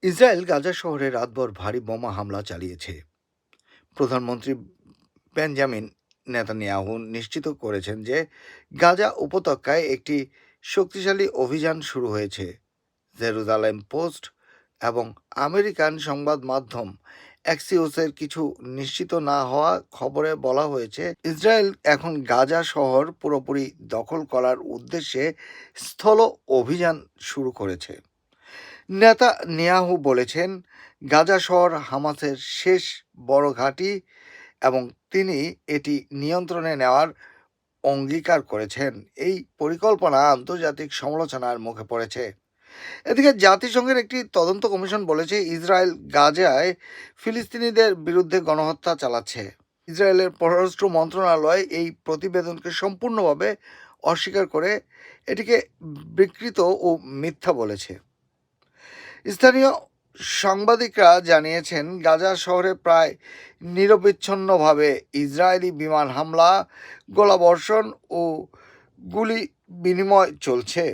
Israel Gaza শহরে রাতভর ভারী বোমা হামলা চালিয়েছে। প্রধানমন্ত্রী বেঞ্জামিন নেতানিয়াহু নিশ্চিত করেছেন যে গাজা উপত্যকায় একটি শক্তিশালী অভিযান শুরু হয়েছে। জেরুজালেম পোস্ট এবং আমেরিকান সংবাদ মাধ্যম অ্যাক্সিওসের কিছু নিশ্চিত না হওয়া খবরে বলা হয়েছে, ইসরায়েল এখন গাজা শহর পুরোপুরি দখল করার উদ্দেশ্যে স্থল অভিযান শুরু করেছে। নেতানিয়াহু বলেছেন, গাজা শহর হামাসের শেষ বড় ঘাঁটি এবং তিনি এটি নিয়ন্ত্রণে নেওয়ার অঙ্গীকার করেছেন। এই পরিকল্পনা আন্তর্জাতিক সমালোচনার মুখে পড়েছে। এদিকে জাতিসংঘের একটি তদন্ত কমিশন বলেছে, ইসরায়েল গাজায় ফিলিস্তিনিদের বিরুদ্ধে গণহত্যা চালাচ্ছে। ইসরায়েলের পররাষ্ট্র মন্ত্রণালয় এই প্রতিবেদনকে সম্পূর্ণভাবে অস্বীকার করে এটিকে বিকৃত ও মিথ্যা বলেছে। স্থানীয় সাংবাদিকরা জানিয়েছেন, গাজা শহরে প্রায় নিরবিচ্ছিন্নভাবে ইসরায়েলি বিমান হামলা, গোলাবর্ষণ ও গুলি বিনিময় চলছে।